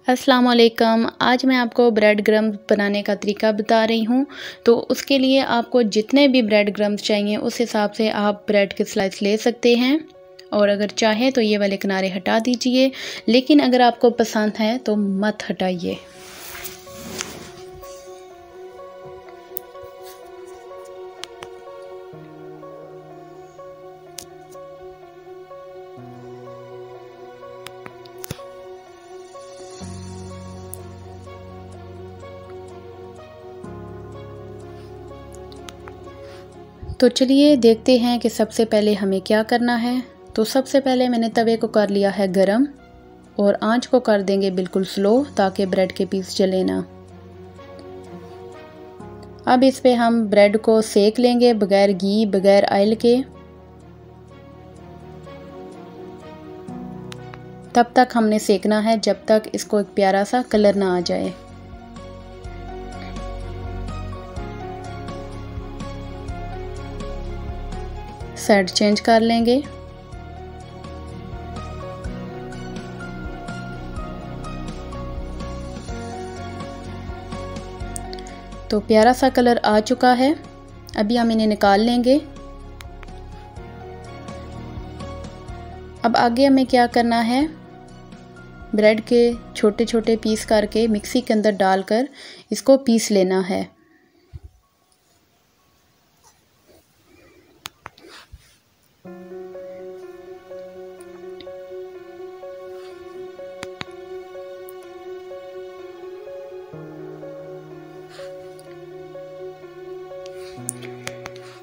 अस्सलाम वालेकुम। आज मैं आपको ब्रेड क्रम्स बनाने का तरीका बता रही हूँ। तो उसके लिए आपको जितने भी ब्रेड क्रम्स चाहिए उस हिसाब से आप ब्रेड के स्लाइस ले सकते हैं, और अगर चाहे तो ये वाले किनारे हटा दीजिए, लेकिन अगर आपको पसंद है तो मत हटाइए। तो चलिए देखते हैं कि सबसे पहले हमें क्या करना है। तो सबसे पहले मैंने तवे को कर लिया है गरम, और आंच को कर देंगे बिल्कुल स्लो ताकि ब्रेड के पीस जले ना। अब इस पे हम ब्रेड को सेक लेंगे बगैर घी बगैर ऑयल के। तब तक हमने सेकना है जब तक इसको एक प्यारा सा कलर ना आ जाए। साइड चेंज कर लेंगे। तो प्यारा सा कलर आ चुका है। अभी हम इन्हें निकाल लेंगे। अब आगे हमें क्या करना है, ब्रेड के छोटे छोटे पीस करके मिक्सी के अंदर डालकर इसको पीस लेना है।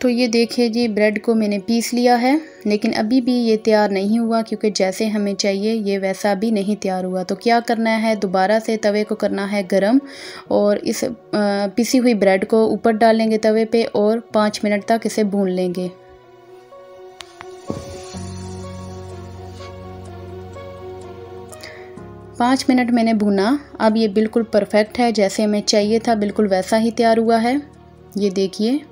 तो ये देखिए जी, ब्रेड को मैंने पीस लिया है, लेकिन अभी भी ये तैयार नहीं हुआ क्योंकि जैसे हमें चाहिए ये वैसा भी नहीं तैयार हुआ। तो क्या करना है, दोबारा से तवे को करना है गरम, और इस पिसी हुई ब्रेड को ऊपर डालेंगे तवे पे और 5 मिनट तक इसे भून लेंगे। पाँच मिनट मैंने भुना। अब ये बिल्कुल परफेक्ट है, जैसे हमें चाहिए था बिल्कुल वैसा ही तैयार हुआ है। ये देखिए।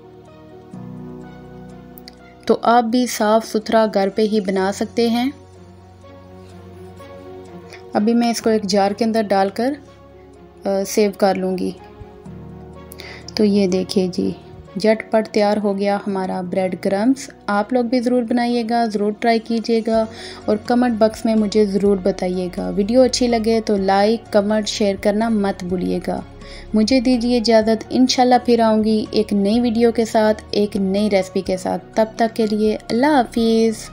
तो आप भी साफ़ सुथरा घर पे ही बना सकते हैं। अभी मैं इसको एक जार के अंदर डालकर सेव कर लूँगी। तो ये देखिए जी, झटपट तैयार हो गया हमारा ब्रेड क्रम्स। आप लोग भी ज़रूर बनाइएगा, ज़रूर ट्राई कीजिएगा, और कमेंट बॉक्स में मुझे ज़रूर बताइएगा। वीडियो अच्छी लगे तो लाइक कमेंट शेयर करना मत भूलिएगा। मुझे दीजिए इजाज़त, इंशाल्लाह फिर आऊँगी एक नई वीडियो के साथ, एक नई रेसिपी के साथ। तब तक के लिए अल्लाह हाफिज़।